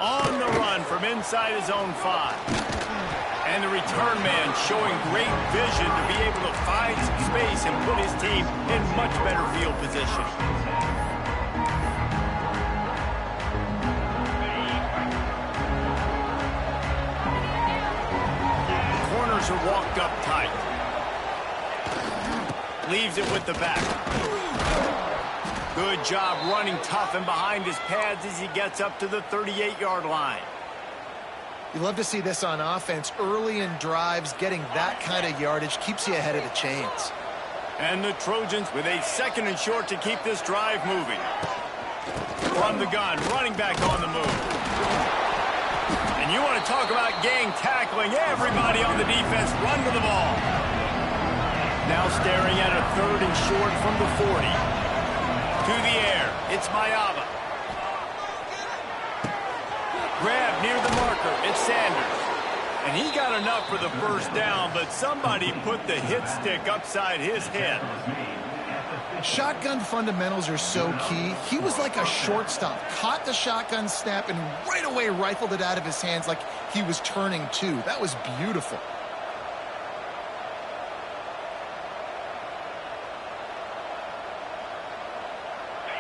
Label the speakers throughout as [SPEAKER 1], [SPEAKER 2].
[SPEAKER 1] On the run from inside his own 5. And the return man showing great vision to be able to find some space and put his team in much better field position. Corners are walked up tight. Leaves it with the back. Good job running tough and behind his pads as he gets up to the 38-yard line.
[SPEAKER 2] You love to see this on offense. Early in drives, getting that kind of yardage keeps you ahead of the chains.
[SPEAKER 1] And the Trojans with a 2nd and short to keep this drive moving. From the gun, running back on the move. And you want to talk about gang tackling. Everybody on the defense run to the ball. Now staring at a 3rd and short from the 40. To the air, it's Mayava. Grab near the marker, it's Sanders. And he got enough for the first down, but somebody put the hit stick upside his head.
[SPEAKER 2] Shotgun fundamentals are so key. He was like a shortstop. Caught the shotgun snap and right away rifled it out of his hands like he was turning too. That was beautiful.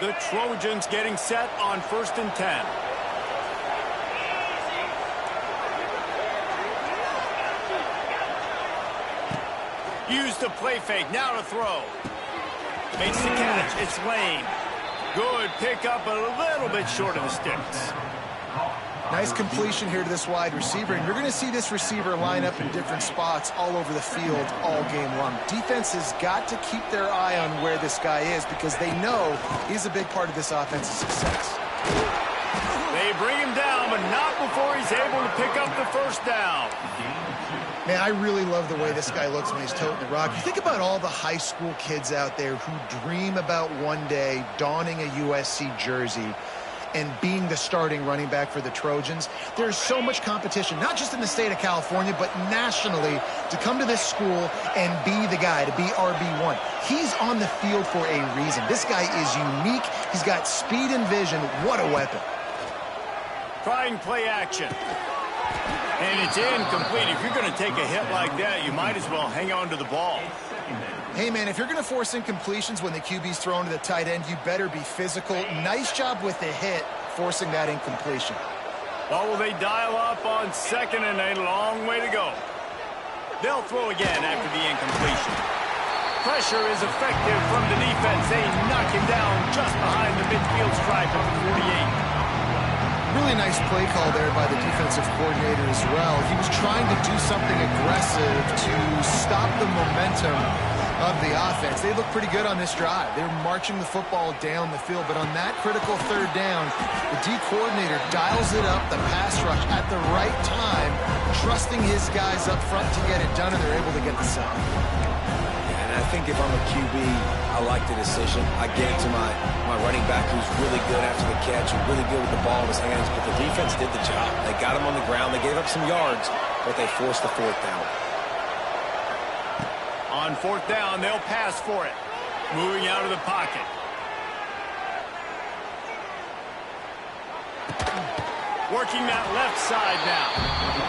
[SPEAKER 1] The Trojans getting set on 1st and 10. Use the play fake, now to throw. Makes the catch, it's Lane. Good pickup, but a little bit short of the sticks.
[SPEAKER 2] Nice completion here to this wide receiver, and you're going to see this receiver line up in different spots all over the field all game long. Defense has got to keep their eye on where this guy is because they know he's a big part of this offense's success.
[SPEAKER 1] They bring him down, but not before he's able to pick up the first down.
[SPEAKER 2] Man, I really love the way this guy looks when he's toting the rock. You think about all the high school kids out there who dream about one day donning a USC jersey and being the starting running back for the Trojans. There's so much competition, not just in the state of California, but nationally, to come to this school and be the guy, to be RB1. He's on the field for a reason. This guy is unique. He's got speed and vision. What a weapon.
[SPEAKER 1] Trying play action. And it's incomplete. If you're going to take a hit like that, you might as well hang on to the ball.
[SPEAKER 2] Hey, man, if you're going to force incompletions when the QB's thrown to the tight end, you better be physical. Nice job with the hit, forcing that incompletion.
[SPEAKER 1] Well, will they dial up on 2nd and a long way to go? They'll throw again after the incompletion. Pressure is effective from the defense. They knock him down just behind the midfield stripe at the 48.
[SPEAKER 2] Really nice play call there by the defensive coordinator as well. He was trying to do something aggressive to stop the momentum of the offense. They look pretty good on this drive. They're marching the football down the field, but on that critical 3rd down, the D coordinator dials it up, the pass rush at the right time, trusting his guys up front to get it done, and they're able to get the sack.
[SPEAKER 3] And I think if I'm a QB, I like the decision. I get it to my running back who's really good after the catch, really good with the ball in his hands, but the defense did the job. They got him on the ground. They gave up some yards, but they forced the 4th down.
[SPEAKER 1] On 4th down, they'll pass for it. Moving out of the pocket. Working that left side now.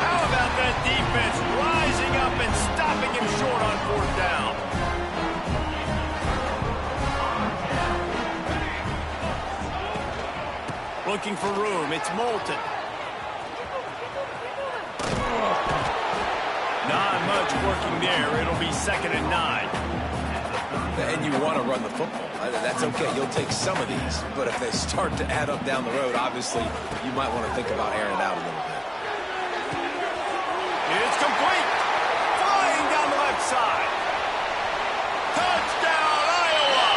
[SPEAKER 1] How about that defense rising up and stopping him short on 4th down? Looking for room. It's Moulton. Not much working there. It'll be 2nd and 9.
[SPEAKER 3] And you want to run the football. That's okay. You'll take some of these. But if they start to add up down the road, obviously, you might want to think about airing it out a little bit.
[SPEAKER 1] It's complete. Flying down the left side. Touchdown, Iowa!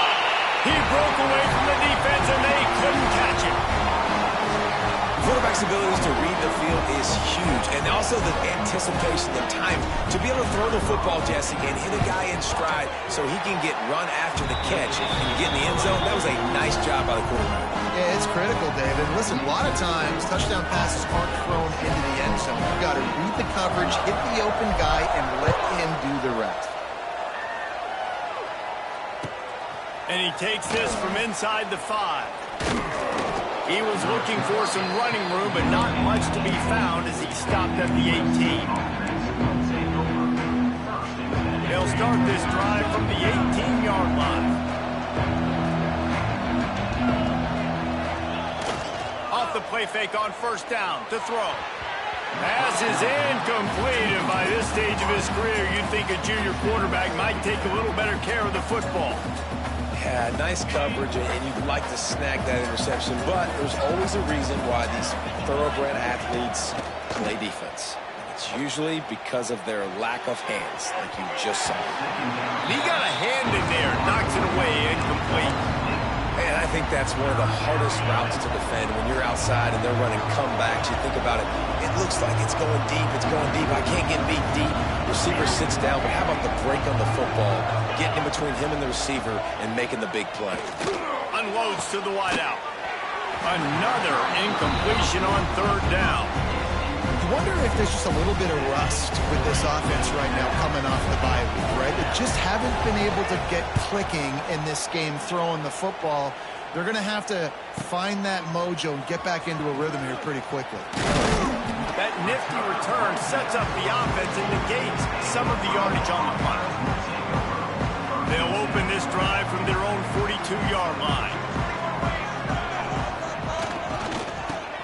[SPEAKER 1] He broke away from the defense, and they couldn't catch him.
[SPEAKER 3] Quarterback's abilities to read the field is huge, and also the anticipation, the time to be able to throw the football, Jesse, and hit a guy in stride so he can get run after the catch and get in the end zone. That was a nice job by the quarterback.
[SPEAKER 2] Yeah, it's critical, David. Listen, a lot of times touchdown passes aren't thrown into the end zone. You've got to read the coverage, hit the open guy, and let him do the rest.
[SPEAKER 1] And he takes this from inside the 5. He was looking for some running room, but not much to be found as he stopped at the 18. They'll start this drive from the 18-yard line. Off the play fake on first down to throw. Pass is incomplete, and by this stage of his career, you'd think a junior quarterback might take a little better care of the football.
[SPEAKER 3] Yeah, nice coverage, and you'd like to snag that interception, but there's always a reason why these thoroughbred athletes play defense. It's usually because of their lack of hands, like you just saw.
[SPEAKER 1] And he got a hand in there, knocks it away, incomplete.
[SPEAKER 3] And I think that's one of the hardest routes to defend when you're outside and they're running comebacks. You think about it, it looks like it's going deep, I can't get beat deep. Receiver sits down, but how about the break on the football, getting in between him and the receiver and making the big play.
[SPEAKER 1] Unloads to the wideout. Another incompletion on third down.
[SPEAKER 2] I wonder if there's just a little bit of rust with this offense right now coming off the bye week, right? They just haven't been able to get clicking in this game throwing the football. They're going to have to find that mojo and get back into a rhythm here pretty quickly.
[SPEAKER 1] That nifty return sets up the offense and negates some of the yardage on the punt. They'll open this drive from their own 42-yard line.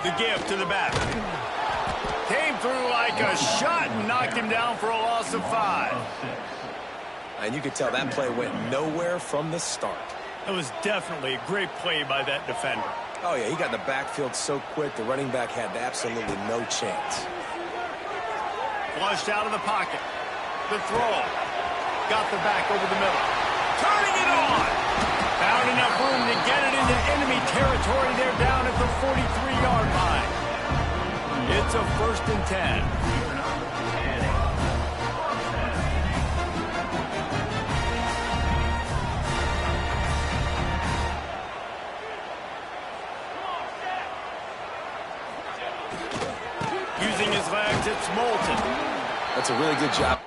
[SPEAKER 1] The give to the back. Came through like a shot and knocked him down for a loss of 5.
[SPEAKER 3] And you could tell that play went nowhere from the start.
[SPEAKER 1] That was definitely a great play by that defender.
[SPEAKER 3] Oh, yeah, he got in the backfield so quick, the running back had absolutely no chance.
[SPEAKER 1] Flushed out of the pocket. The throw. Got the back over the middle. Turning it on. Found enough room to get it into enemy territory. They're down at the 43-yard line. It's a 1st and 10. Using his legs, it's Moulton.
[SPEAKER 3] That's a really good job.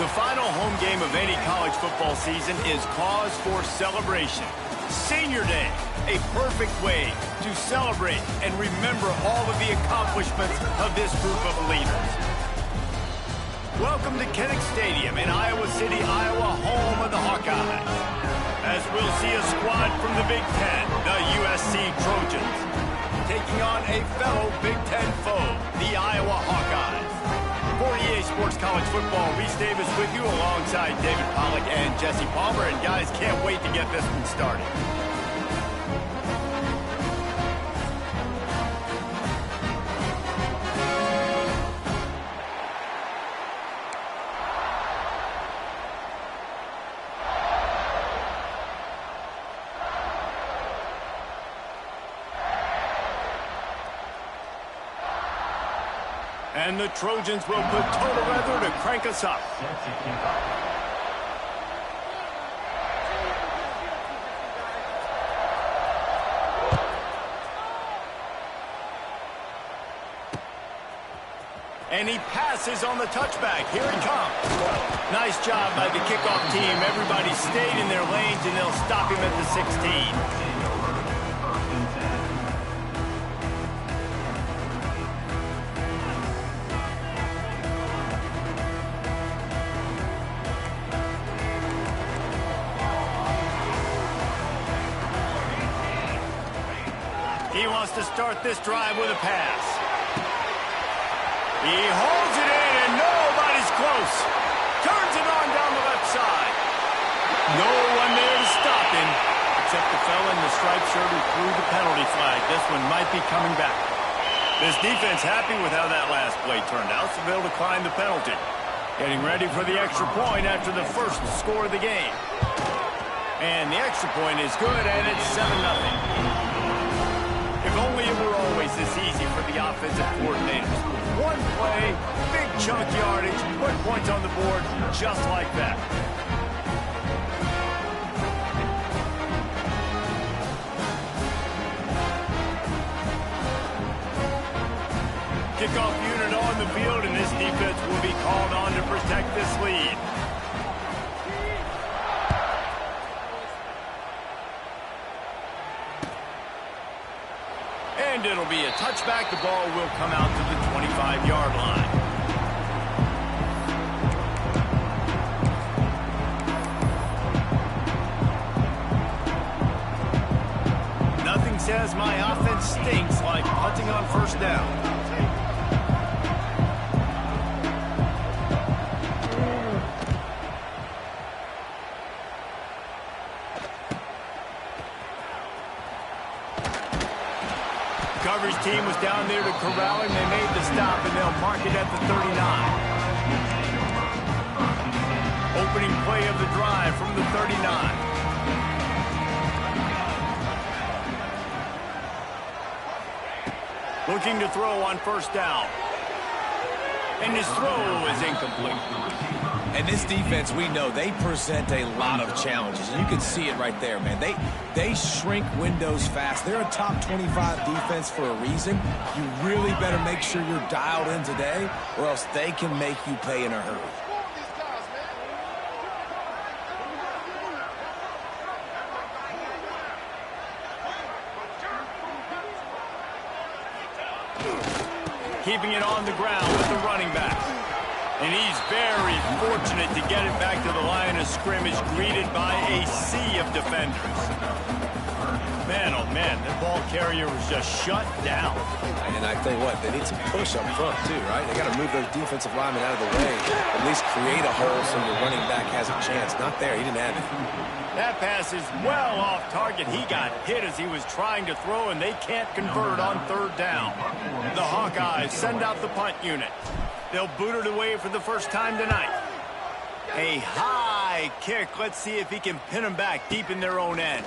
[SPEAKER 1] The final home game of any college football season is cause for celebration. Senior Day, a perfect way to celebrate and remember all of the accomplishments of this group of leaders. Welcome to Kinnick Stadium in Iowa City, Iowa, home of the Hawkeyes. As we'll see a squad from the Big Ten, the USC Trojans, taking on a fellow Big Ten foe, the Iowa Hawkeyes. For EA Sports College Football, Reese Davis with you alongside David Pollack and Jesse Palmer. And guys, can't wait to get this one started. And the Trojans will put total weather to crank us up. And he passes on the touchback. Here he comes. Nice job by the kickoff team. Everybody stayed in their lanes, and they'll stop him at the 16. He wants to start this drive with a pass. He holds it in, and nobody's close. Turns it on down the left side. No one there to stop him, except the fella in the striped shirt who threw the penalty flag. This one might be coming back. This defense happy with how that last play turned out, so they'll decline the penalty. Getting ready for the extra point after the first score of the game. And the extra point is good, and it's 7-0. If only it were always this easy for the offensive coordinators. One play, big chunk yardage, put points on the board just like that. Kickoff unit on the field, and this defense will be called on to protect this lead. And it'll be a touchback. The ball will come out to the 25-yard line. Nothing says my offense stinks like punting on first down. Coverage team was down there to corral him. They made the stop, and they'll mark it at the 39. Opening play of the drive from the 39. Looking to throw on first down. And his throw is incomplete.
[SPEAKER 3] And this defense, we know, they present a lot of challenges. And you can see it right there, man. They shrink windows fast. They're a top 25 defense for a reason. You really better make sure you're dialed in today, or else they can make you pay in a hurry.
[SPEAKER 1] Keeping it on the ground with the running back. And he's very fortunate to get it back to the line of scrimmage, greeted by a sea of defenders. Man, oh man, the ball carrier was just shut down.
[SPEAKER 3] And I tell you what, they need some push up front too, right? They got to move those defensive linemen out of the way, at least create a hole so the running back has a chance. Not there, he didn't have it.
[SPEAKER 1] That pass is well off target. He got hit as he was trying to throw, and they can't convert on third down. The Hawkeyes send out the punt unit. They'll boot it away for the first time tonight. A high kick. Let's see if he can pin them back deep in their own end.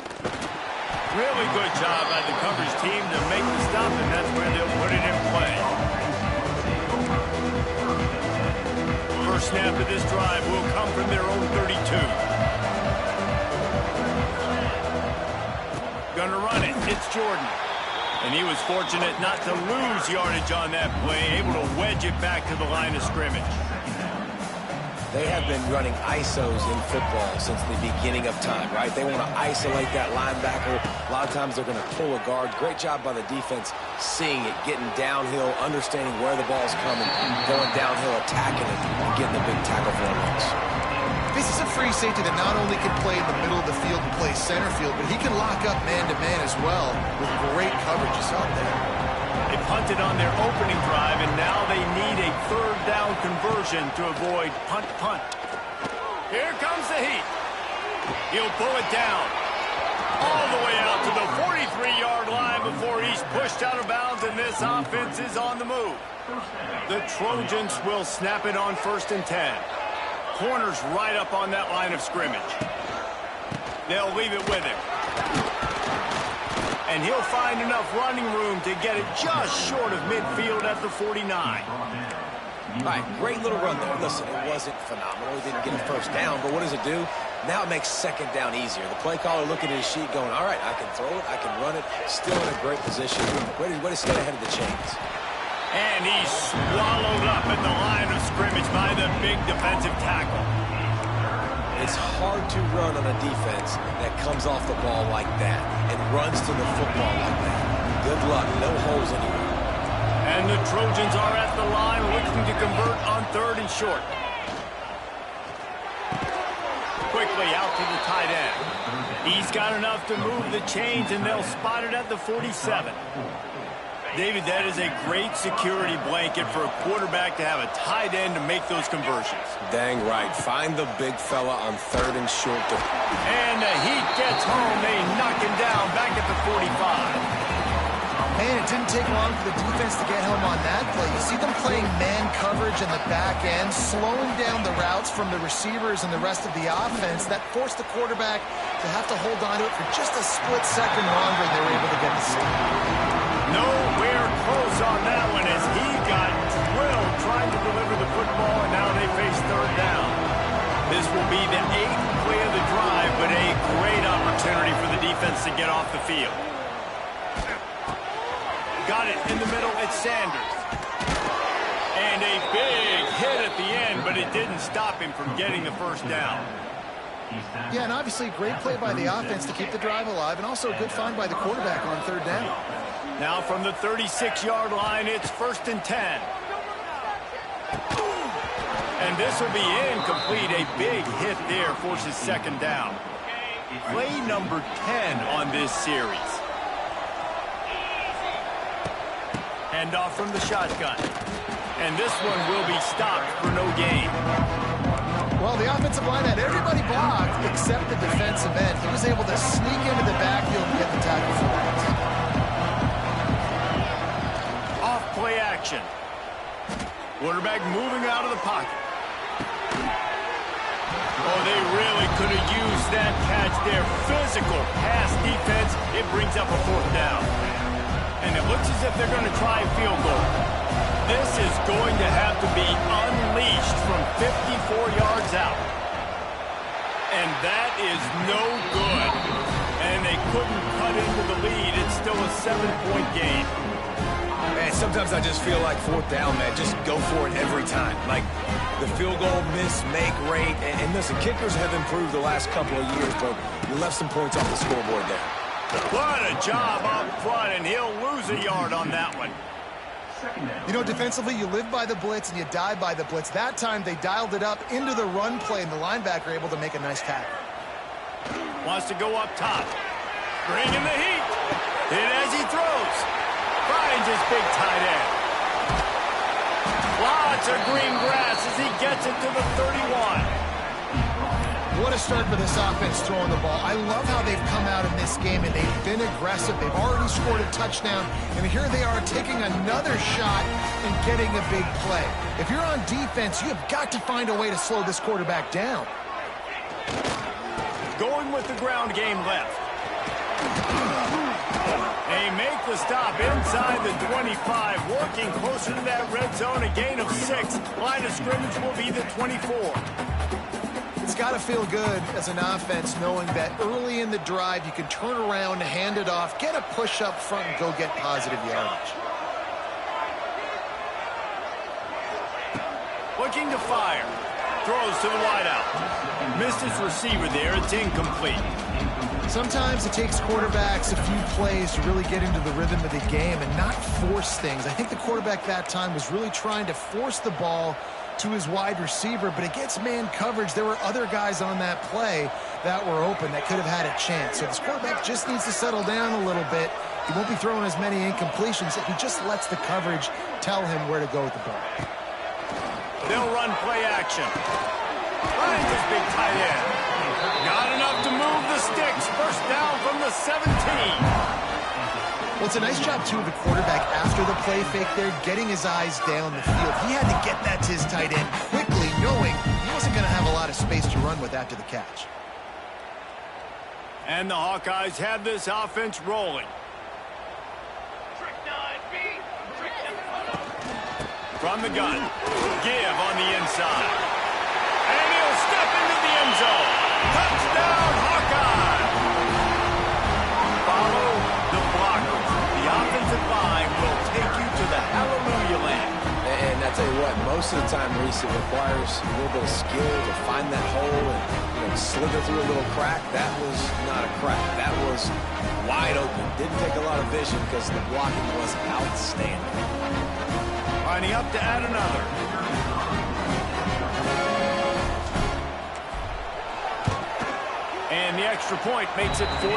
[SPEAKER 1] Really good job by the coverage team to make the stop, and that's where they'll put it in play. First snap of this drive will come from their own 32. Gonna run it. It's Jordan. And he was fortunate not to lose yardage on that play, able to wedge it back to the line of scrimmage.
[SPEAKER 3] They have been running ISOs in football since the beginning of time, right? They want to isolate that linebacker. A lot of times they're going to pull a guard. Great job by the defense seeing it, getting downhill, understanding where the ball's coming, going downhill, attacking it, and getting a big tackle for a loss.
[SPEAKER 2] This is a free safety that not only can play in the middle of the field and play center field, but he can lock up man-to-man as well with great coverages out there.
[SPEAKER 1] They punted on their opening drive, and now they need a third down conversion to avoid punt. Here comes the heat. He'll pull it down all the way out to the 43-yard line before he's pushed out of bounds, and this offense is on the move. The Trojans will snap it on 1st and 10. Corners right up on that line of scrimmage. They'll leave it with him. And he'll find enough running room to get it just short of midfield at the 49.
[SPEAKER 3] All right, great little run there. Listen, it wasn't phenomenal. He didn't get a first down, but what does it do? Now it makes second down easier. The play caller looking at his sheet going, all right, I can throw it, I can run it. Still in a great position. Way to stay ahead of the chains.
[SPEAKER 1] And he's swallowed up at the line of scrimmage by the big defensive tackle.
[SPEAKER 3] It's hard to run on a defense that comes off the ball like that and runs to the football like that. Good luck. No holes anywhere.
[SPEAKER 1] And the Trojans are at the line looking to convert on 3rd and short. Quickly out to the tight end. He's got enough to move the chains, and they'll spot it at the 47. David, that is a great security blanket for a quarterback to have a tight end to make those conversions.
[SPEAKER 3] Dang right. Find the big fella on 3rd and short.
[SPEAKER 1] And the heat gets home. They knock him down back at the 45.
[SPEAKER 2] Man, it didn't take long for the defense to get home on that play. You see them playing man coverage in the back end, slowing down the routes from the receivers and the rest of the offense. That forced the quarterback to have to hold on to it for just a split second longer, and they were able to get the stop.
[SPEAKER 1] Nowhere close on that one as he got drilled trying to deliver the football, and now they face 3rd down. This will be the 8th play of the drive, but a great opportunity for the defense to get off the field. Got it in the middle, it's Sanders. And a big hit at the end, but it didn't stop him from getting the first down.
[SPEAKER 2] Yeah, and obviously great play by the offense to keep the drive alive, and also a good find by the quarterback on 3rd down.
[SPEAKER 1] Now from the 36-yard line, it's 1st and 10. And this will be incomplete. A big hit there forces 2nd down. Play number 10 on this series. Handoff from the shotgun. And this one will be stopped for no gain.
[SPEAKER 2] Well, the offensive line had everybody blocked except the defensive end. He was able to sneak into the backfield and get the tackle for it.
[SPEAKER 1] Off play action. Quarterback moving out of the pocket. Oh, they really could have used that catch there. Physical pass defense. It brings up a 4th down. And it looks as if they're going to try a field goal. This is going to have to be unleashed from 54 yards out. And that is no good. And they couldn't cut into the lead. It's still a 7-point game.
[SPEAKER 3] Man, sometimes I just feel like 4th down, man. Just go for it every time. Like the field goal miss-make rate. And listen, kickers have improved the last couple of years, but you left some points off the scoreboard there.
[SPEAKER 1] What a job up front, and he'll lose a yard on that one.
[SPEAKER 2] You know, defensively, you live by the blitz and you die by the blitz. That time, they dialed it up into the run play, and the linebacker able to make a nice tackle.
[SPEAKER 1] Wants to go up top. Bringing the heat. Hit as he throws. Finds his big tight end. Lots of green grass as he gets it to the 31.
[SPEAKER 2] What a start for this offense throwing the ball. I love how they've come out in this game, and they've been aggressive. They've already scored a touchdown, and here they are taking another shot and getting a big play. If you're on defense, you have got to find a way to slow this quarterback down.
[SPEAKER 1] Going with the ground game left. They make the stop inside the 25, working closer to that red zone, a gain of 6. Line of scrimmage will be the 24.
[SPEAKER 2] It's got to feel good as an offense knowing that early in the drive you can turn around, hand it off, get a push up front, and go get positive yardage.
[SPEAKER 1] Looking to fire. Throws to the wideout. Missed his receiver there. It's incomplete.
[SPEAKER 2] Sometimes it takes quarterbacks a few plays to really get into the rhythm of the game and not force things. I think the quarterback that time was really trying to force the ball to his wide receiver, but against man coverage, there were other guys on that play that were open that could have had a chance. So this quarterback just needs to settle down a little bit. He won't be throwing as many incompletions if he just lets the coverage tell him where to go with the ball.
[SPEAKER 1] They'll run play action. Finds his big tight end. Not enough to move the sticks. First down from the 17.
[SPEAKER 2] Well, it's a nice job, too, of the quarterback after the play fake there, getting his eyes down the field. He had to get that to his tight end quickly, knowing he wasn't going to have a lot of space to run with after the catch.
[SPEAKER 1] And the Hawkeyes have this offense rolling. From the gun. Give on the inside. And he'll step into the end zone. Touchdown, Hawkeye! Follow the blockers. The offensive line will take you to the hallelujah land.
[SPEAKER 3] And I tell you what, most of the time, Reese, it requires a little bit of skill to find that hole and slither through a little crack. That was not a crack. That was wide open. Didn't take a lot of vision because the blocking was outstanding.
[SPEAKER 1] Lining up to add another. And the extra point makes it 14-0.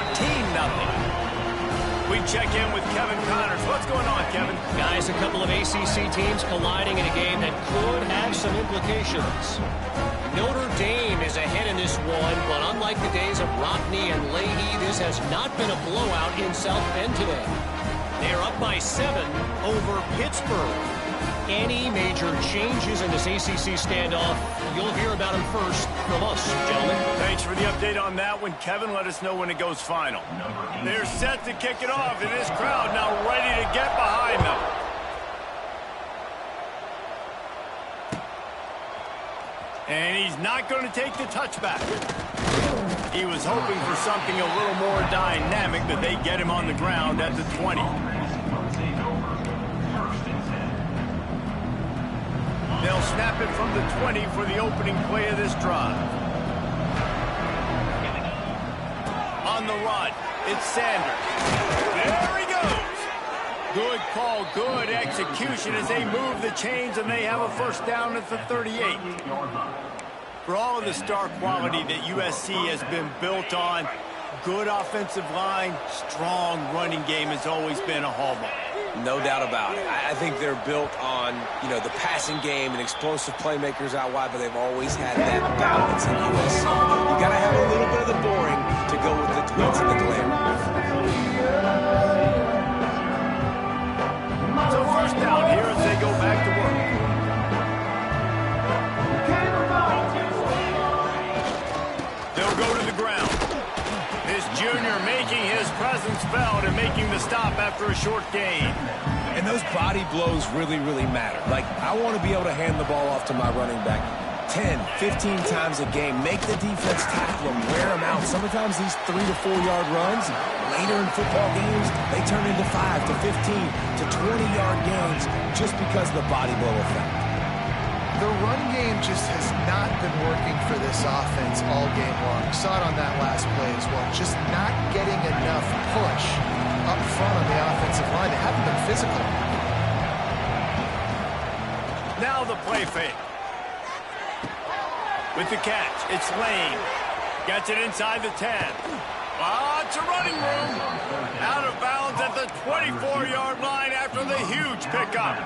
[SPEAKER 1] We check in with Kevin Connors. What's going on, Kevin?
[SPEAKER 4] Guys, a couple of ACC teams colliding in a game that could have some implications. Notre Dame is ahead in this one, but unlike the days of Rockne and Leahy, this has not been a blowout in South Bend today. They're up by 7 over Pittsburgh. Any major changes in this ACC standoff, you'll hear about them first from us, gentlemen.
[SPEAKER 1] Thanks for the update on that one, Kevin. Let us know when it goes final. They're set to kick it off, and this crowd now ready to get behind them. And he's not going to take the touchback. He was hoping for something a little more dynamic, but they get him on the ground at the 20. They'll snap it from the 20 for the opening play of this drive. On the run, it's Sanders. There he goes. Good call, good execution as they move the chains and they have a first down at the 38. For all of the star quality that USC has been built on, good offensive line, strong running game has always been a hallmark.
[SPEAKER 3] No doubt about it. I think they're built on, the passing game and explosive playmakers out wide, but they've always had that balance in USC. You got to have a little bit of the boring to go with the glitz and the glamour.
[SPEAKER 1] So first down here as they go back to work. They'll go to the ground. This junior making his presence felt and making the stop after a short gain.
[SPEAKER 3] And those body blows really, really matter. Like, I want to be able to hand the ball off to my running back 10, 15 times a game. Make the defense tackle them, wear them out. Sometimes these 3 to 4 yard runs, later in football games, they turn into 5 to 15 to 20 yard gains just because of the body blow effect.
[SPEAKER 2] The run game just has not been working for this offense all game long. We saw it on that last play as well. Just not getting enough push up front on the offensive line. They haven't been physical.
[SPEAKER 1] Now the play fake. With the catch, it's Lane. Gets it inside the 10. It's a running room. Out of bounds at the 24-yard line after the huge pickup.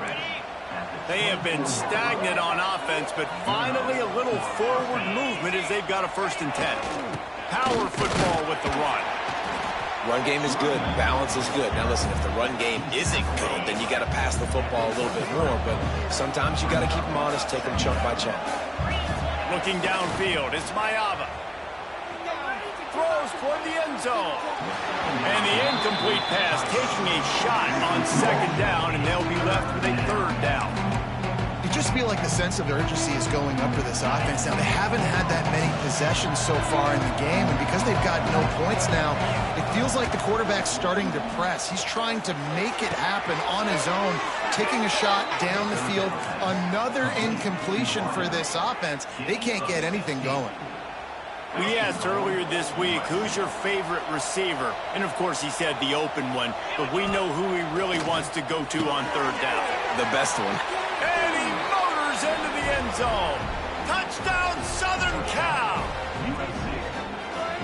[SPEAKER 1] They have been stagnant on offense, but finally a little forward movement as they've got a 1st and 10. Power football with the run.
[SPEAKER 3] Run game is good. Balance is good. Now, listen, if the run game isn't good, then you got to pass the football a little bit more. But sometimes you got to keep them honest, take them chunk by chunk.
[SPEAKER 1] Looking downfield, it's Mayava. Throws toward the end zone. And the incomplete pass taking a shot on 2nd down, and they'll be left with a 3rd down.
[SPEAKER 2] You just feel like the sense of urgency is going up for this offense. Now, they haven't had that many possessions so far in the game, and because they've got no points now, it feels like the quarterback's starting to press. He's trying to make it happen on his own, taking a shot down the field. Another incompletion for this offense. They can't get anything going.
[SPEAKER 1] We asked earlier this week, who's your favorite receiver? And, of course, he said the open one, but we know who he really wants to go to on 3rd down.
[SPEAKER 3] The best one.
[SPEAKER 1] And he motors into the end zone. Touchdown, Southern Cal.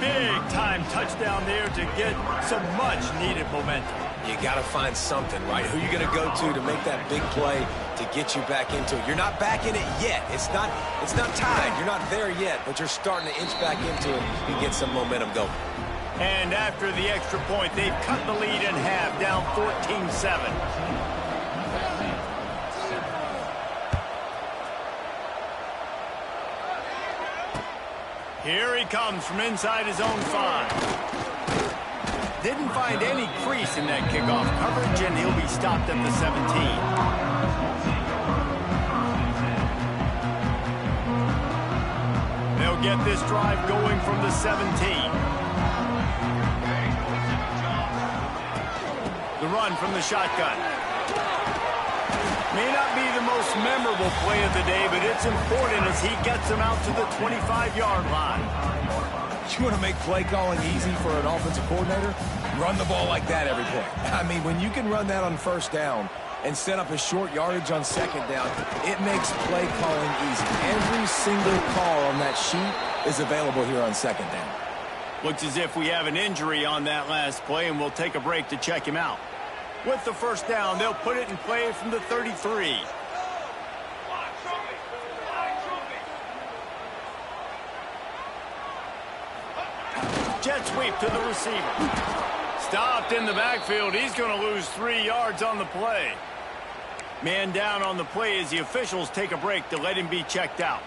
[SPEAKER 1] Big-time touchdown there to get some much-needed momentum.
[SPEAKER 3] You got to find something, right? Who you going to go to make that big play to get you back into it? You're not back in it yet. It's not tied. You're not there yet, but you're starting to inch back into it and get some momentum going.
[SPEAKER 1] And after the extra point, they've cut the lead in half, down 14-7. Here he comes from inside his own 5. Didn't find any crease in that kickoff coverage, and he'll be stopped at the 17. get this drive going from the 17. The run from the shotgun. May not be the most memorable play of the day, but it's important as he gets them out to the 25-yard line.
[SPEAKER 3] You want to make play calling easy for an offensive coordinator? Run the ball like that every play. I mean, when you can run that on first down and set up a short yardage on second down, it makes play calling easy. Every single call on that sheet is available here on second down.
[SPEAKER 1] Looks as if we have an injury on that last play, and we'll take a break to check him out. With the first down, they'll put it in play from the 33. Jet sweep to the receiver. Stopped in the backfield. He's going to lose 3 yards on the play. Man down on the play as the officials take a break to let him be checked out.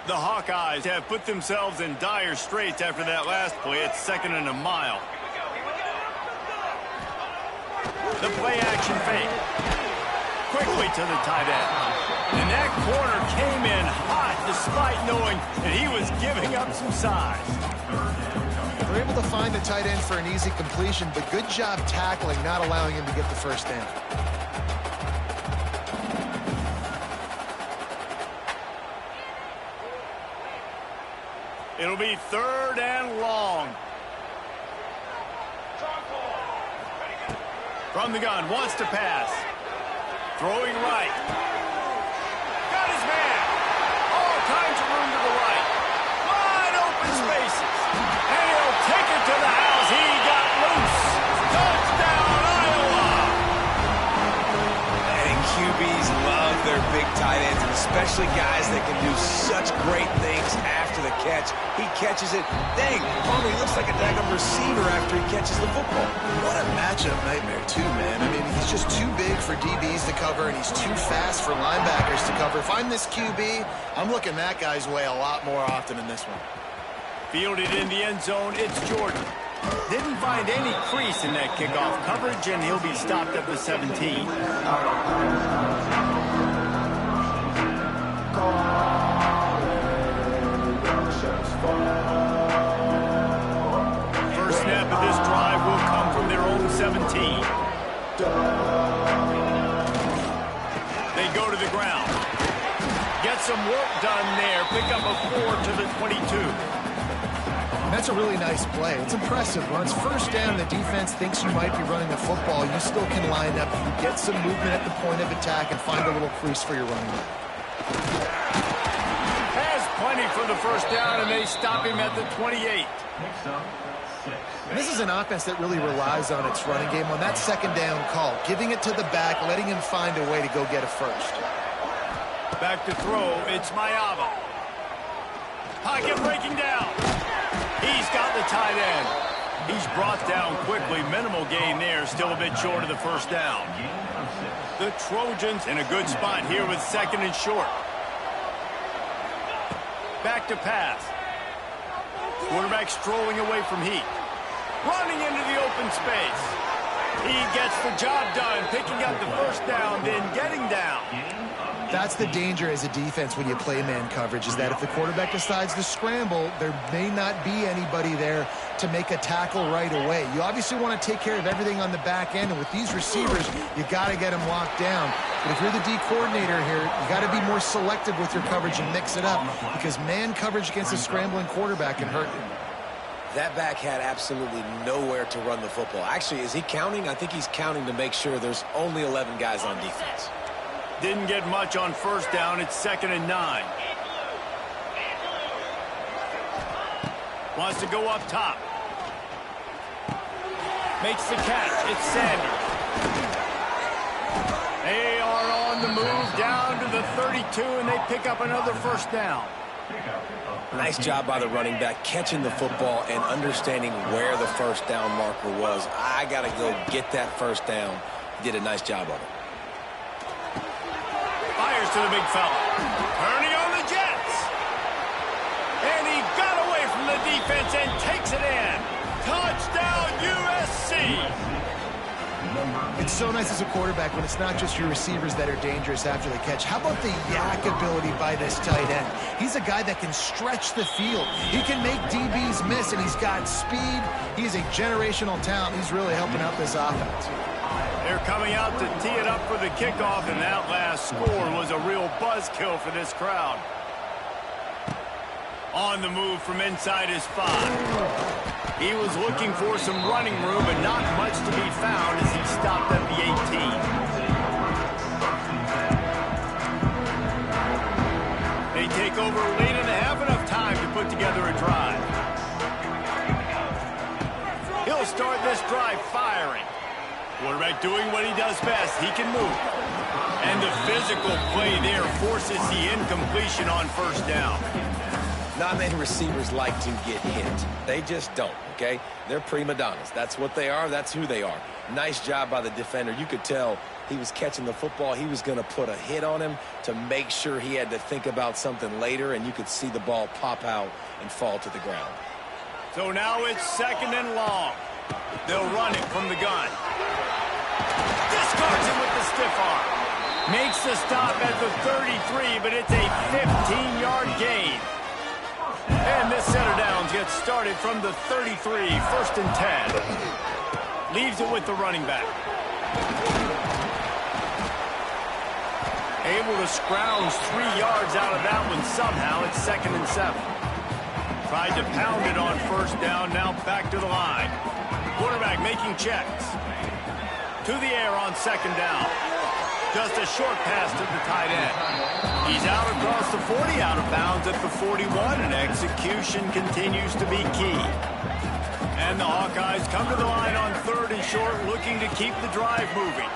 [SPEAKER 1] The Hawkeyes have put themselves in dire straits after that last play. It's 2nd and a mile. The play action fake. Quickly to the tight end. And that corner came in hot despite knowing that he was giving up some size.
[SPEAKER 2] They're able to find the tight end for an easy completion, but good job tackling, not allowing him to get the first down.
[SPEAKER 1] It'll be 3rd and long. From the gun, wants to pass. Throwing right. Got his man. All kinds of room to the right. Wide open spaces. And he'll take it to the house. He got loose. Touchdown, Iowa.
[SPEAKER 3] And QBs love their big tight ends, and especially guys that can do such great things after the catch. He catches it. Dang, probably looks like a daggum receiver after he catches the football.
[SPEAKER 2] What a matchup nightmare, too, man. I mean, he's just too big for DBs to cover, and he's too fast for linebackers to cover. If I'm this QB, I'm looking that guy's way a lot more often than this one.
[SPEAKER 1] Fielded in the end zone, it's Jordan. Didn't find any crease in that kickoff coverage, and he'll be stopped at the 17. First snap of this drive will come from their own 17. They go to the ground. Get some work done there. Pick up a 4 to the 22.
[SPEAKER 2] That's a really nice play. It's impressive. When it's first down, the defense thinks you might be running the football. You still can line up, get some movement at the point of attack, and find a little crease for your running back.
[SPEAKER 1] Has plenty for the first down, and they stop him at the 28.
[SPEAKER 2] This is an offense that really relies on its running game on that second down call, giving it to the back, letting him find a way to go get a first.
[SPEAKER 1] Back to throw, it's Mayava. Pocket breaking down. He's got the tight end. He's brought down quickly. Minimal gain there, still a bit short of the first down. The Trojans in a good spot here with 2nd and short. Back to pass. Quarterback strolling away from heat. Running into the open space. He gets the job done, picking up the first down, then getting down.
[SPEAKER 2] That's the danger as a defense when you play man coverage, is that if the quarterback decides to scramble, there may not be anybody there to make a tackle right away. You obviously want to take care of everything on the back end, and with these receivers, you got to get them locked down. But if you're the D coordinator here, you got to be more selective with your coverage and mix it up, because man coverage against a scrambling quarterback can hurt you.
[SPEAKER 3] That back had absolutely nowhere to run the football. Actually, is he counting? I think he's counting to make sure there's only 11 guys on defense.
[SPEAKER 1] Didn't get much on first down. It's 2nd and 9. Wants to go up top. Makes the catch. It's Sanders. They are on the move down to the 32, and they pick up another first down.
[SPEAKER 3] Nice job by the running back, catching the football and understanding where the first down marker was. I got to go get that first down. He did a nice job of it.
[SPEAKER 1] Fires to the big fella. Turning on the Jets. And he got away from the defense and takes it in. Touchdown, USC.
[SPEAKER 2] It's so nice as a quarterback when it's not just your receivers that are dangerous after the catch. How about the yak ability by this tight end? He's a guy that can stretch the field. He can make DBs miss, and he's got speed. He's a generational talent. He's really helping out this offense.
[SPEAKER 1] They're coming out to tee it up for the kickoff, and that last score was a real buzzkill for this crowd. On the move from inside his 5. He was looking for some running room, but not much to be found as he stopped at the 18. They take over late and have enough time to put together a drive. He'll start this drive firing. Quarterback doing what he does best. He can move. And the physical play there forces the incompletion on first down.
[SPEAKER 3] Not many receivers like to get hit. They just don't, okay? They're prima donnas. That's what they are. That's who they are. Nice job by the defender. You could tell he was catching the football. He was going to put a hit on him to make sure he had to think about something later, and you could see the ball pop out and fall to the ground.
[SPEAKER 1] So now it's 2nd and long. They'll run it from the gun. Discards him with the stiff arm. Makes the stop at the 33, but it's a 15-yard gain. And this set of downs gets started from the 33, 1st and 10. Leaves it with the running back. Able to scrounge 3 yards out of that one somehow. It's 2nd and 7. Tried to pound it on first down, now back to the line. Quarterback making checks. To the air on 2nd down. Just a short pass to the tight end. He's out across the 40, out of bounds at the 41, and execution continues to be key. And the Hawkeyes come to the line on 3rd and short, looking to keep the drive moving.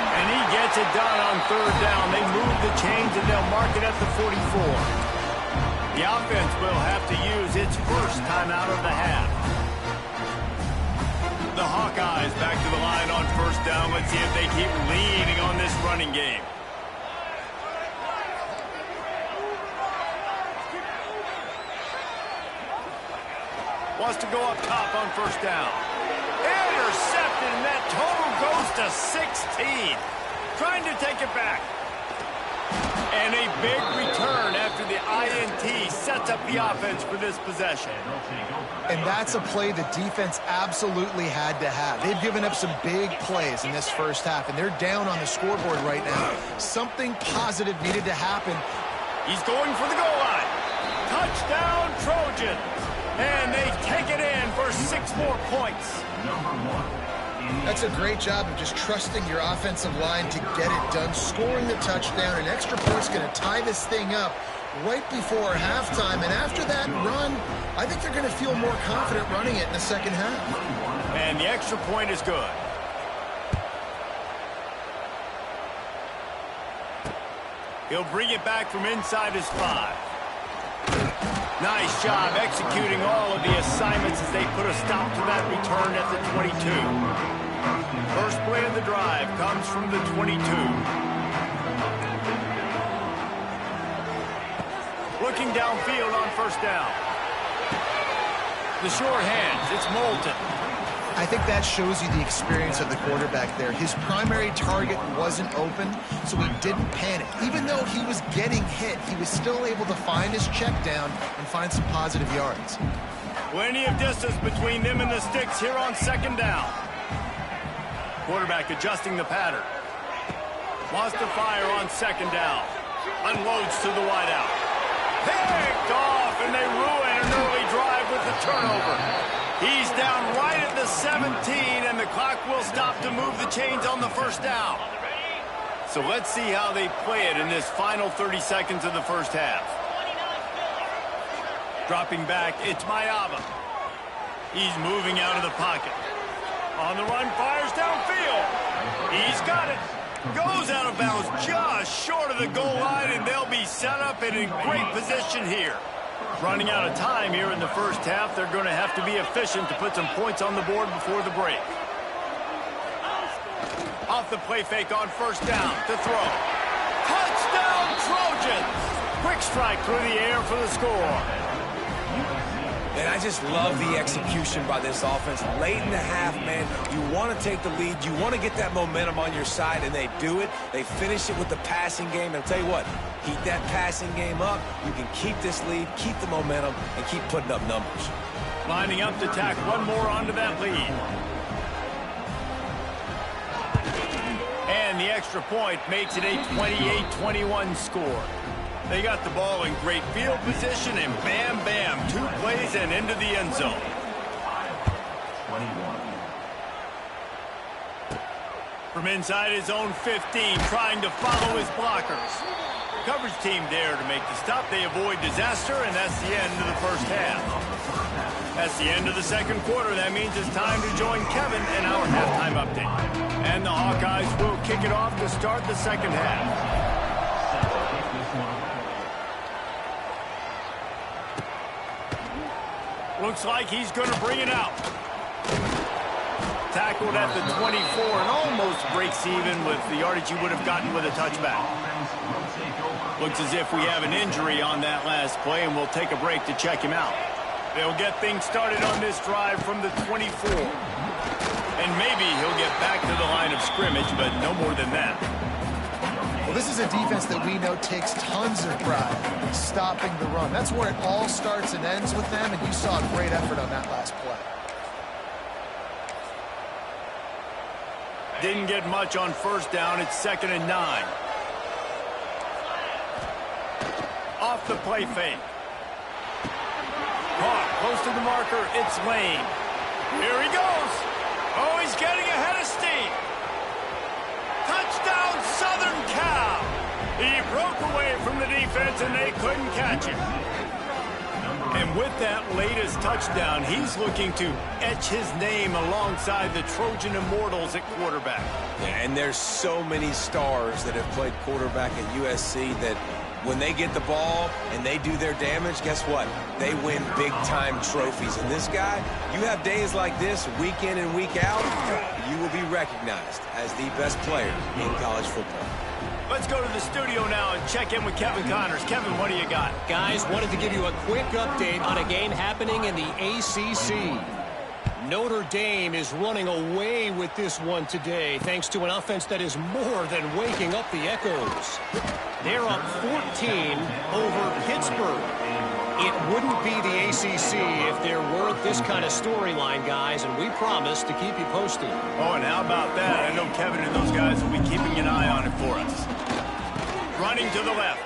[SPEAKER 1] And he gets it done on 3rd down. They move the chains, and they'll mark it at the 44. The offense will have to use its first timeout of the half. The Hawkeyes back to the line on 1st down. Let's see if they keep leaning on this running game. Wants to go up top on 1st down. Intercepted, and that total goes to 16. Trying to take it back. And a big return after the INT sets up the offense for this possession.
[SPEAKER 2] And that's a play the defense absolutely had to have. They've given up some big plays in this first half, and they're down on the scoreboard right now. Something positive needed to happen.
[SPEAKER 1] He's going for the goal line. Touchdown, Trojans. And they take it in for 6 more points.
[SPEAKER 2] That's a great job of just trusting your offensive line to get it done, scoring the touchdown. An extra point's going to tie this thing up right before halftime. And after that run, I think they're going to feel more confident running it in the second half.
[SPEAKER 1] And the extra point is good. He'll bring it back from inside his 5. Nice job executing all of the assignments as they put a stop to that return at the 22. First play of the drive comes from the 22. Looking downfield on 1st down. The short hands, it's Moulton.
[SPEAKER 2] I think that shows you the experience of the quarterback there. His primary target wasn't open, so he didn't panic. Even though he was getting hit, he was still able to find his check down and find some positive yards.
[SPEAKER 1] Plenty of distance between them and the sticks here on 2nd down. Quarterback adjusting the pattern. Wants to fire on 2nd down. Unloads to the wideout. Picked off, and they ruin an early drive with the turnover. He's down right at the 17, and the clock will stop to move the chains on the 1st down. So let's see how they play it in this final 30 seconds of the first half. Dropping back, it's Mayaba. He's moving out of the pocket. On the run, fires downfield. He's got it. Goes out of bounds just short of the goal line, and they'll be set up and in great position here. Running out of time here in the first half. They're going to have to be efficient to put some points on the board before the break. Off the play fake on 1st down to throw. Touchdown, Trojans! Quick strike through the air for the score.
[SPEAKER 3] And I just love the execution by this offense. Late in the half, man, you want to take the lead. You want to get that momentum on your side, and they do it. They finish it with the passing game. And I'll tell you what, heat that passing game up. You can keep this lead, keep the momentum, and keep putting up numbers.
[SPEAKER 1] Lining up to tack one more onto that lead. And the extra point makes it a 28-21 score. They got the ball in great field position, and bam, bam, 2 plays and into the end zone. From inside his own 15, trying to follow his blockers. Coverage team there to make the stop. They avoid disaster, and that's the end of the first half. That's the end of the second quarter. That means it's time to join Kevin in our halftime update. And the Hawkeyes will kick it off to start the second half. Looks like he's going to bring it out. Tackled at the 24 and almost breaks even with the yardage he would have gotten with a touchback. Looks as if we have an injury on that last play, and we'll take a break to check him out. They'll get things started on this drive from the 24. And maybe he'll get back to the line of scrimmage, but no more than that.
[SPEAKER 2] Well, this is a defense that we know takes tons of pride in stopping the run. That's where it all starts and ends with them, and you saw a great effort on that last play.
[SPEAKER 1] Didn't get much on first down. It's 2nd and 9. Off the play fake. Caught close to the marker. It's Lane. Here he goes. Oh, he's getting ahead of steam. Touchdown, Southern Cal. He broke away from the defense, and they couldn't catch him. And with that latest touchdown, he's looking to etch his name alongside the Trojan Immortals at quarterback.
[SPEAKER 3] Yeah, and there's so many stars that have played quarterback at USC that when they get the ball and they do their damage, guess what? They win big-time trophies. And this guy, you have days like this, week in and week out, you will be recognized as the best player in college football.
[SPEAKER 1] Let's go to the studio now and check in with Kevin Connors. Kevin, what do you got?
[SPEAKER 4] Guys, wanted to give you a quick update on a game happening in the ACC. Notre Dame is running away with this one today thanks to an offense that is more than waking up the echoes. They're up 14 over Pittsburgh. It wouldn't be the ACC if there weren't this kind of storyline, guys, and we promise to keep you posted.
[SPEAKER 1] Oh, and how about that? I know Kevin and those guys will be keeping an eye on it for us. Running to the left.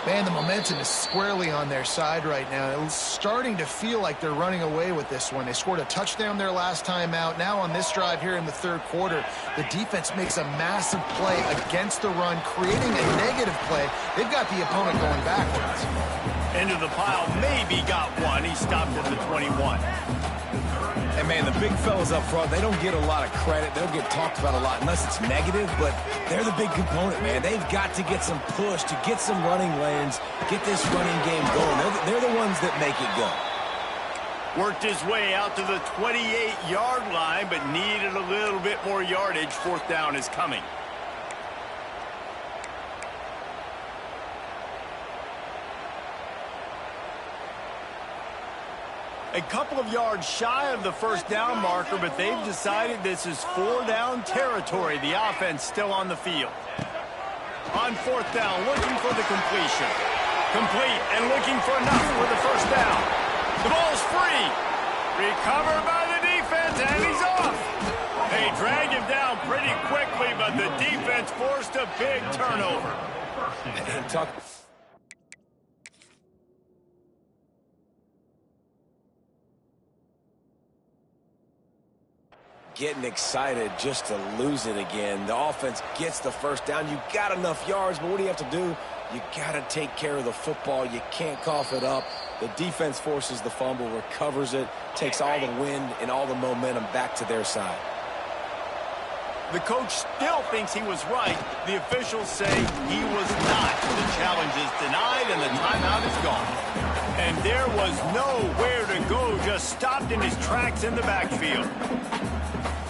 [SPEAKER 2] Man, the momentum is squarely on their side right now. It's starting to feel like they're running away with this one. They scored a touchdown their last time out. Now on this drive here in the third quarter, the defense makes a massive play against the run, creating a negative play. They've got the opponent going backwards.
[SPEAKER 1] Into the pile, maybe got one. He stopped at the 21.
[SPEAKER 3] And, man, the big fellas up front, they don't get a lot of credit. They don't get talked about a lot unless it's negative, but they're the big component, man. They've got to get some push, to get some running lanes, get this running game going. They're the ones that make it go.
[SPEAKER 1] Worked his way out to the 28-yard line, but needed a little bit more yardage. Fourth down is coming. A couple of yards shy of the first down marker, but they've decided this is 4-down territory. The offense still on the field. On fourth down, looking for the completion. Complete and looking for enough for the first down. The ball's free. Recovered by the defense, and he's off. They dragged him down pretty quickly, but the defense forced a big turnover.
[SPEAKER 3] And Tuck. Getting excited just to lose it again. The offense gets the first down. You got enough yards, but what do you have to do? You got to take care of the football. You can't cough it up. The defense forces the fumble, recovers it, takes all the wind and all the momentum back to their side.
[SPEAKER 1] The coach still thinks he was right. The officials say he was not. The challenge is denied, and the timeout is gone. And there was nowhere to go, just stopped in his tracks in the backfield.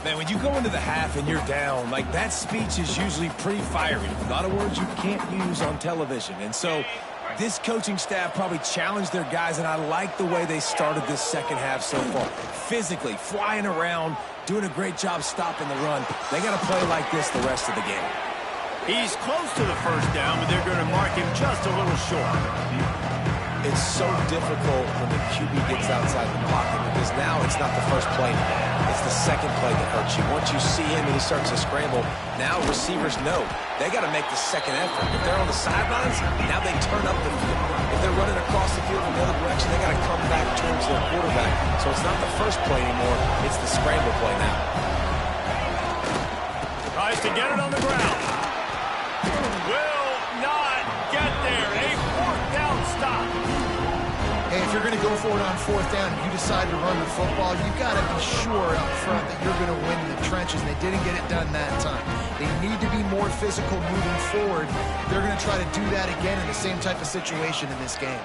[SPEAKER 3] Man, when you go into the half and you're down, like that speech is usually pretty fiery. A lot of words you can't use on television. And so This coaching staff probably challenged their guys, and I like the way they started this second half so far. Physically, flying around, doing a great job stopping the run. They got to play like this the rest of the game.
[SPEAKER 1] He's close to the first down, but they're going to mark him just a little short.
[SPEAKER 3] It's so difficult when the QB gets outside the pocket because now it's not the first play. It's the second play that hurts you. Once you see him and he starts to scramble, now receivers know they got to make the second effort. If they're on the sidelines, now they turn up the field. If they're running across the field in the other direction, they got to come back towards their quarterback. So it's not the first play anymore. It's the scramble play now.
[SPEAKER 1] Tries to get it on the ground. Will not get there. A fourth down stop.
[SPEAKER 2] Hey, if you're going to go for it on fourth down and you decide to run the football, you've got to be sure up front that you're going to win in the trenches, and they didn't get it done that time. They need to be more physical moving forward. They're going to try to do that again in the same type of situation in this game.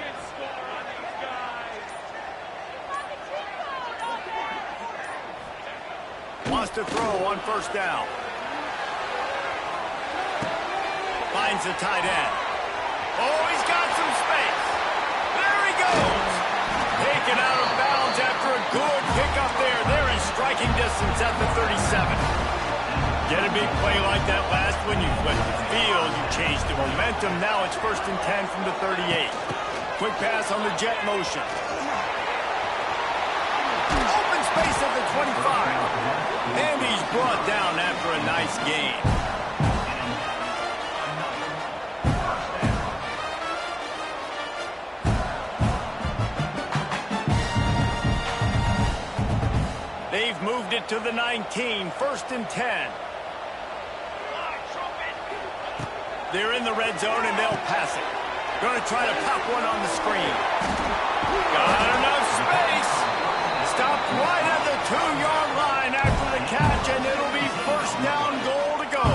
[SPEAKER 1] Wants to throw on first down. Finds the tight end. Oh, he's got some space. There he goes. Taken out of bounds after a good pickup there. They're in striking distance at the 37. Get a big play like that last one, you flip the field, you change the momentum. Now it's 1st and 10 from the 38. Quick pass on the jet motion. Open space at the 25. And he's brought down after a nice gain. They've moved it to the 19, 1st and 10. They're in the red zone, and they'll pass it. Going to try to pop one on the screen. Got enough space. Stopped right at the 2-yard line after the catch, and it'll be 1st down goal to go.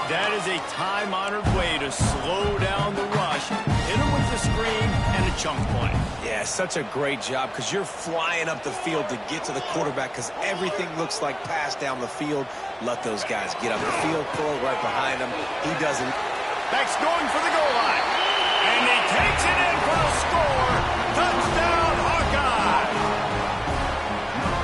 [SPEAKER 1] That is a time-honored way to slow down the rush. Hit him with the screen and a chunk play.
[SPEAKER 3] Yeah, such a great job because you're flying up the field to get to the quarterback because everything looks like pass down the field. Let those guys get up the field, throw right behind him. He doesn't.
[SPEAKER 1] Beck's going for the goal line. And he takes it in for the score. Touchdown, Hawkeye.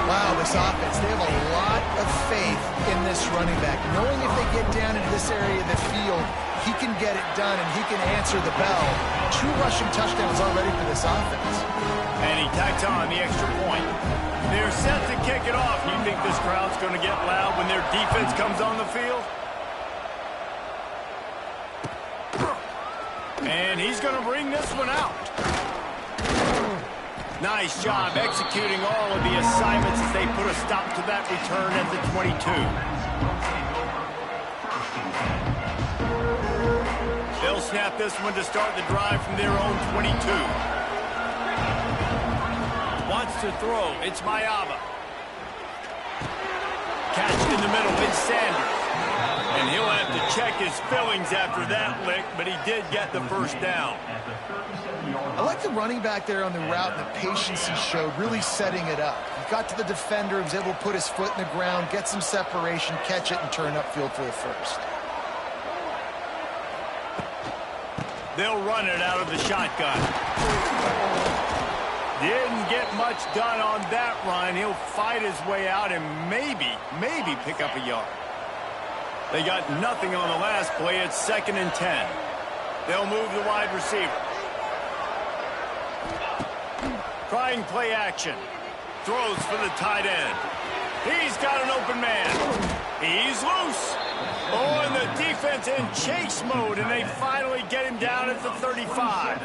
[SPEAKER 2] Wow, this offense, they have a lot of faith in this running back. Knowing if they get down into this area of the field, he can get it done and he can answer the bell. 2 rushing touchdowns already for this offense.
[SPEAKER 1] And he tacks on the extra point. They're set to kick it off. You think this crowd's going to get loud when their defense comes on the field? And he's going to bring this one out. Nice job executing all of the assignments as they put a stop to that return at the 22. They'll snap this one to start the drive from their own 22. Wants to throw. It's Mayava. Catch in the middle. It's Sanders. And he'll have to check his fillings after that lick, but he did get the 1st down.
[SPEAKER 2] I like the running back there on the route and the patience he showed, really setting it up. He got to the defender, he was able to put his foot in the ground, get some separation, catch it, and turn upfield for the 1st.
[SPEAKER 1] They'll run it out of the shotgun. Didn't get much done on that run. He'll fight his way out and maybe pick up a yard. They got nothing on the last play. It's 2nd and 10. They'll move the wide receiver. Trying play action. Throws for the tight end. He's got an open man. He's loose. Oh, and the defense in chase mode, and they finally get him down at the 35.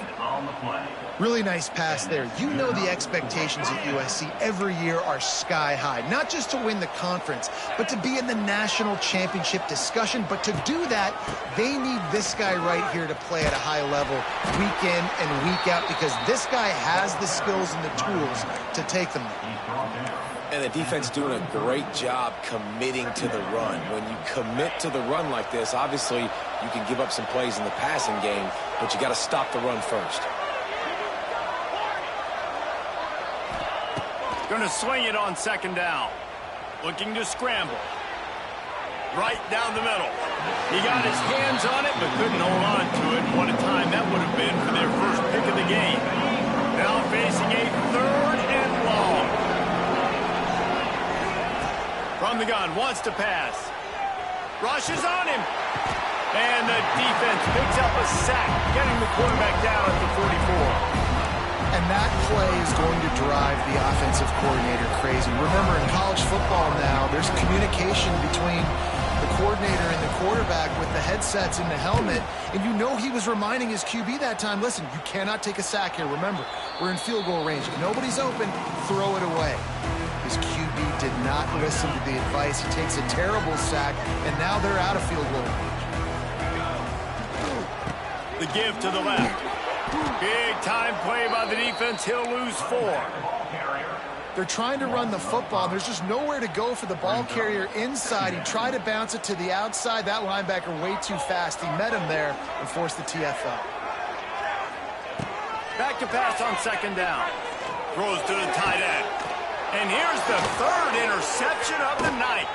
[SPEAKER 2] Really nice pass there. You know the expectations at USC every year are sky high. Not just to win the conference, but to be in the national championship discussion. But to do that, they need this guy right here to play at a high level week in and week out because this guy has the skills and the tools to take them there.
[SPEAKER 3] And the defense doing a great job committing to the run. When you commit to the run like this, obviously you can give up some plays in the passing game, but you got to stop the run first.
[SPEAKER 1] Going to swing it on 2nd down. Looking to scramble. Right down the middle. He got his hands on it, but couldn't hold on to it. What a time that would have been for their first pick of the game. Now facing a 3rd and long. From the gun, wants to pass. Rushes on him. And the defense picks up a sack, getting the quarterback down at the 44.
[SPEAKER 2] And that play is going to drive the offensive coordinator crazy. Remember, in college football now, there's communication between the coordinator and the quarterback with the headsets and the helmet. And you know he was reminding his QB that time, listen, you cannot take a sack here. Remember, we're in field goal range. If nobody's open, throw it away. His QB did not listen to the advice. He takes a terrible sack, and now they're out of field goal range.
[SPEAKER 1] The give to the left. Big time play by the defense. He'll lose 4.
[SPEAKER 2] They're trying to run the football. There's just nowhere to go for the ball carrier inside. He tried to bounce it to the outside. That linebacker way too fast. He met him there and forced the TFL.
[SPEAKER 1] Back to pass on 2nd down. Throws to the tight end. And here's the 3rd interception of the night.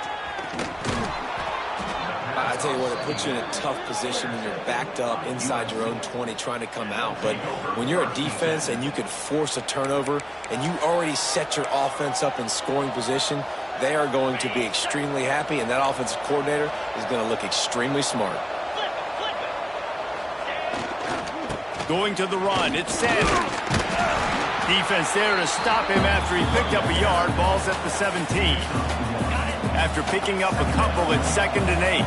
[SPEAKER 3] I tell you what, it puts you in a tough position when you're backed up inside your own 20 trying to come out. But when you're a defense and you can force a turnover and you already set your offense up in scoring position, they are going to be extremely happy, and that offensive coordinator is going to look extremely smart.
[SPEAKER 1] Going to the run, it's Sanders. Defense there to stop him after he picked up a yard. Ball's at the 17. After picking up a couple at 2nd and 8.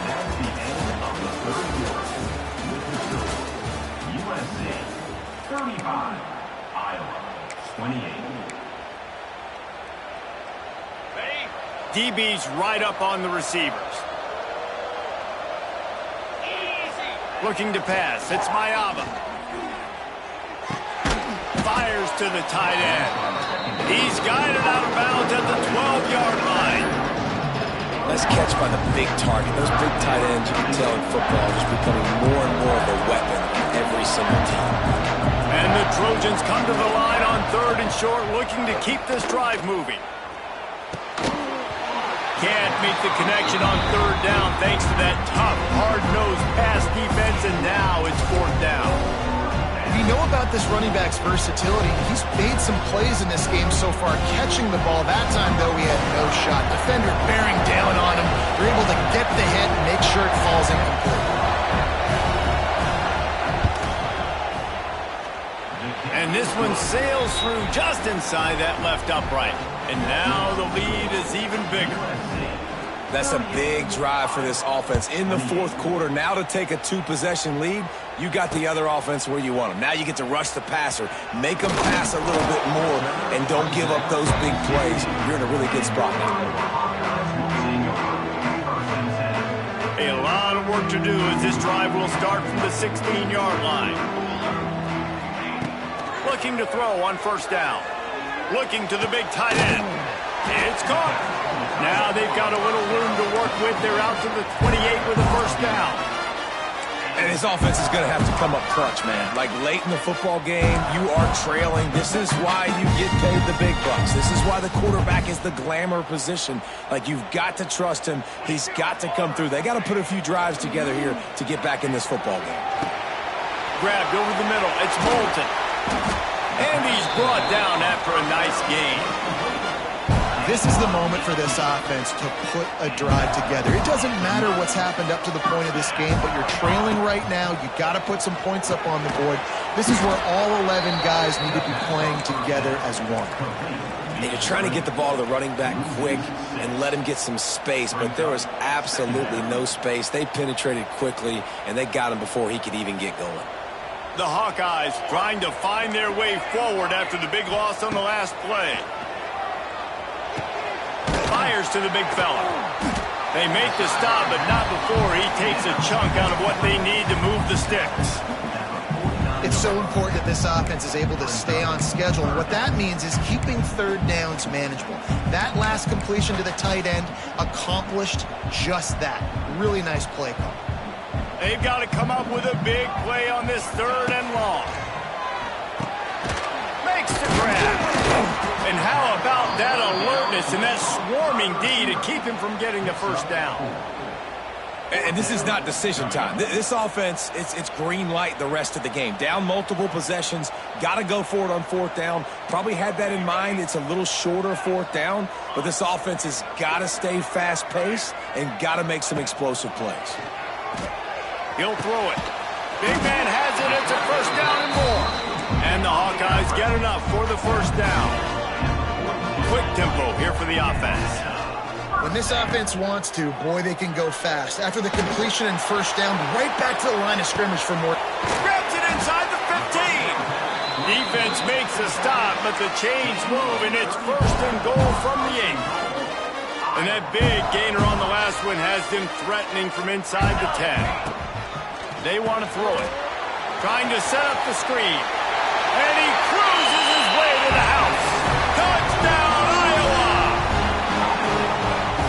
[SPEAKER 5] That's the end of the 3rd quarter. USC 35, Iowa 28.
[SPEAKER 1] DB's right up on the receivers. Looking to pass. It's Mayava. Fires to the tight end. He's guided out of bounds at the 12-yard line.
[SPEAKER 3] Nice catch by the big target. Those big tight ends, you can tell in football, are just becoming more and more of a weapon on every single team.
[SPEAKER 1] And the Trojans come to the line on 3rd and short, looking to keep this drive moving. Can't meet the connection on 3rd down thanks to that tough, hard-nosed pass defense, and now it's 4th down.
[SPEAKER 2] We know about this running back's versatility. He's made some plays in this game so far, catching the ball. That time, though, he had no shot. Defender bearing down on him. They're able to get the hit and make sure it falls incomplete.
[SPEAKER 1] And this one sails through just inside that left upright. And now the lead is even bigger.
[SPEAKER 3] That's a big drive for this offense in the 4th quarter. Now to take a 2-possession lead, you got the other offense where you want them. Now you get to rush the passer, make them pass a little bit more, and don't give up those big plays. You're in a really good spot now.
[SPEAKER 1] A lot of work to do as this drive will start from the 16-yard line. Looking to throw on 1st down. Looking to the big tight end. It's caught. Now they've got a little room to work with. They're out to the 28 with a 1st down.
[SPEAKER 3] And his offense is going to have to come up clutch, man. Like late in the football game, you are trailing. This is why you get paid the big bucks. This is why the quarterback is the glamour position. Like, you've got to trust him. He's got to come through. They got to put a few drives together here to get back in this football game.
[SPEAKER 1] Grabbed over the middle. It's Moulton. And he's brought down after a nice gain.
[SPEAKER 2] This is the moment for this offense to put a drive together. It doesn't matter what's happened up to the point of this game, but you're trailing right now. You've got to put some points up on the board. This is where all 11 guys need to be playing together as one.
[SPEAKER 3] And you're trying to get the ball to the running back quick and let him get some space, but there was absolutely no space. They penetrated quickly, and they got him before he could even get going.
[SPEAKER 1] The Hawkeyes trying to find their way forward after the big loss on the last play. Fires to the big fella. They make the stop, but not before he takes a chunk out of what they need to move the sticks.
[SPEAKER 2] It's so important that this offense is able to stay on schedule. And what that means is keeping 3rd downs manageable. That last completion to the tight end accomplished just that. Really nice play call.
[SPEAKER 1] They've got to come up with a big play on this 3rd and long. And how about that alertness and that swarming D to keep him from getting the first down?
[SPEAKER 3] And this is not decision time. This offense, it's green light the rest of the game. Down multiple possessions, got to go for it on fourth down. Probably had that in mind. It's a little shorter fourth down, but this offense has got to stay fast-paced and got to make some explosive plays.
[SPEAKER 1] He'll throw it. Big man has it. It's a first down and more. And the Hawkeyes get enough for the first down. Quick tempo here for the offense.
[SPEAKER 2] When this offense wants to, boy, they can go fast. After the completion and first down, right back to the line of scrimmage for more.
[SPEAKER 1] Grabs it inside the 15. Defense makes a stop, but the chains move, and it's first and goal from the 8. And that big gainer on the last one has them threatening from inside the 10. They want to throw it. Trying to set up the screen. And he cruises his way to the house. Touchdown, Iowa!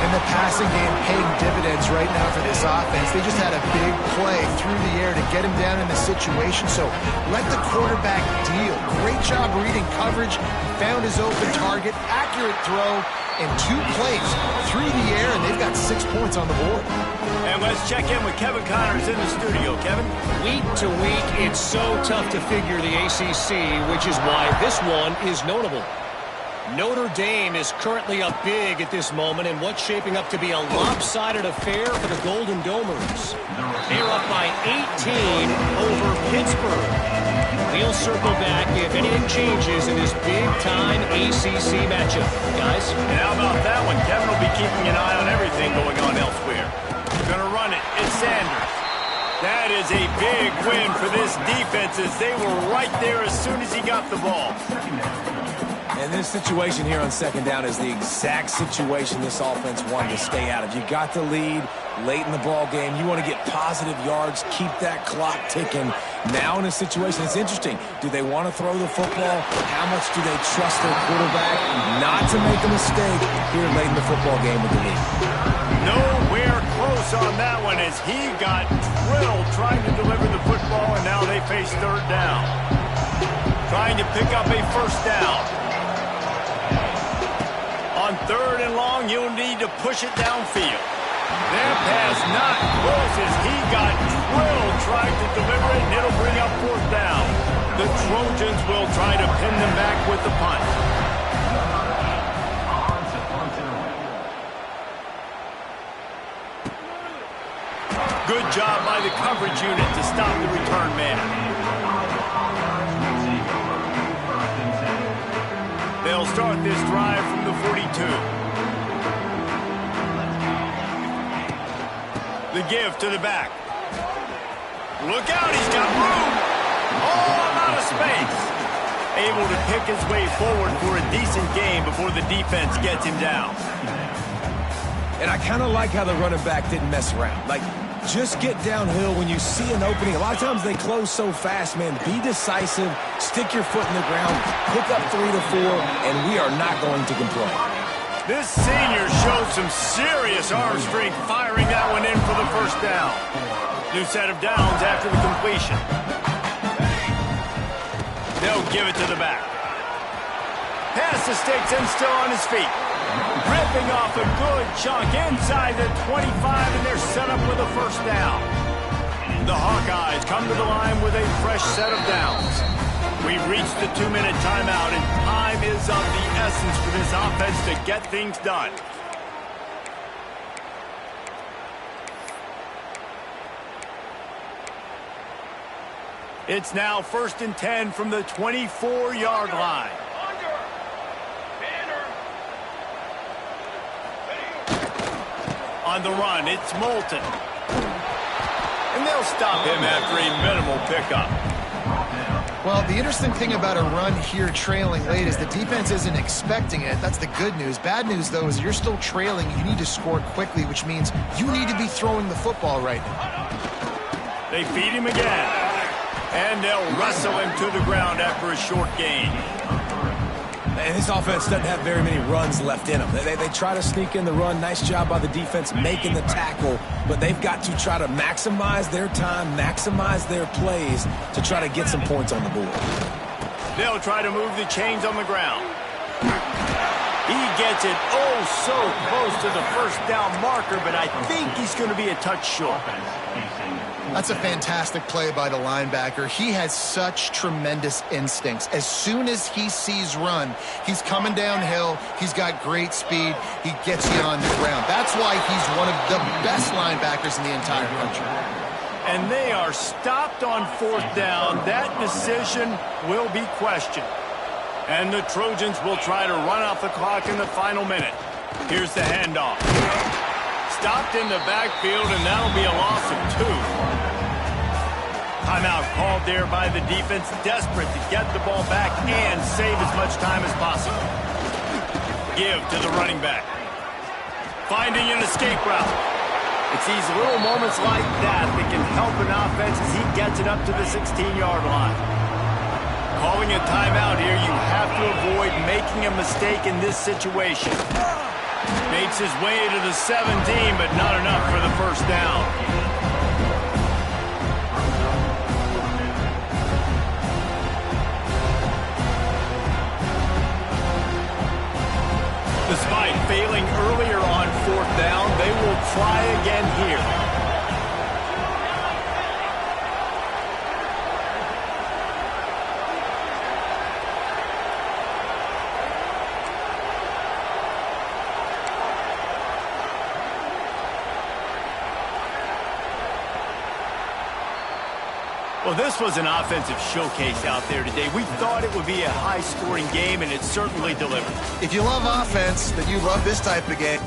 [SPEAKER 2] And the passing game paying dividends right now for this offense. They just had a big play through the air to get him down in the situation. So let the quarterback deal. Great job reading coverage. Found his open target. Accurate throw. And 2 plays through the air, and they've got 6 points on the board.
[SPEAKER 1] And let's check in with Kevin Connors in the studio. Kevin?
[SPEAKER 4] Week to week, it's so tough to figure the ACC, which is why this one is notable. Notre Dame is currently up big at this moment in what's shaping up to be a lopsided affair for the Golden Domers. They're up by 18 over Pittsburgh. We'll circle back if anything changes in this big-time ACC matchup. Guys?
[SPEAKER 1] And how about that one? Kevin will be keeping an eye on everything going on elsewhere. Going to run it. It's Sanders. That is a big win for this defense as they were right there as soon as he got the ball.
[SPEAKER 3] And this situation here on second down is the exact situation this offense wanted to stay out of. You got the lead late in the ball game. You want to get positive yards, keep that clock ticking. Now in a situation, it's interesting. Do they want to throw the football? How much do they trust their quarterback not to make a mistake here late in the football game with the lead?
[SPEAKER 1] Nowhere close on that one as he got drilled trying to deliver the football, and now they face third down. Trying to pick up a first down. On third and long, you'll need to push it downfield. That pass not close as he got drilled trying to deliver it, and it'll bring up fourth down. The Trojans will try to pin them back with the punt. Good job by the coverage unit to stop the return man. They'll start this drive from the 42. The give to the back. Look out, he's got room. Oh, out of space. Able to pick his way forward for a decent game before the defense gets him down.
[SPEAKER 3] And I kind of like how the running back didn't mess around. Like, just get downhill when you see an opening. A lot of times they close so fast, man. Be decisive, stick your foot in the ground, pick up 3 to 4, and we are not going to complain.
[SPEAKER 1] This senior showed some serious arm strength firing that one in for the first down. New set of downs after the completion. They'll give it to the back. Pass the sticks and still on his feet. Ripping off a good chunk inside the 25, and they're set up with a first down. The Hawkeyes come to the line with a fresh set of downs. We've reached the 2-minute timeout, and time is of the essence for this offense to get things done. It's now 1st and 10 from the 24-yard line. On the run, it's Moulton. And they'll stop him after a minimal pickup.
[SPEAKER 2] Well, the interesting thing about a run here trailing late is the defense isn't expecting it. That's the good news. Bad news, though, is you're still trailing. You need to score quickly, which means you need to be throwing the football right now.
[SPEAKER 1] They feed him again. And they'll wrestle him to the ground after a short gain.
[SPEAKER 3] And this offense doesn't have very many runs left in them. They try to sneak in the run. Nice job by the defense making the tackle. But they've got to try to maximize their time, maximize their plays to try to get some points on the board.
[SPEAKER 1] They'll try to move the chains on the ground. He gets it oh so close to the first down marker, but I think he's going to be a touch short.
[SPEAKER 2] That's a fantastic play by the linebacker. He has such tremendous instincts. As soon as he sees run, he's coming downhill. He's got great speed. He gets you on the ground. That's why he's one of the best linebackers in the entire country.
[SPEAKER 1] And they are stopped on fourth down. That decision will be questioned. And the Trojans will try to run off the clock in the final minute. Here's the handoff. Stopped in the backfield, and that'll be a loss of 2. Timeout called there by the defense, desperate to get the ball back and save as much time as possible. Give to the running back. Finding an escape route. It's these little moments like that that can help an offense as he gets it up to the 16-yard line. Calling a timeout here, you have to avoid making a mistake in this situation. Makes his way to the 17, but not enough for the first down. Despite failing earlier on fourth down, they will try again here. Well, this was an offensive showcase out there today. We thought it would be a high-scoring game, and it certainly delivered.
[SPEAKER 2] If you love offense, then you love this type of game.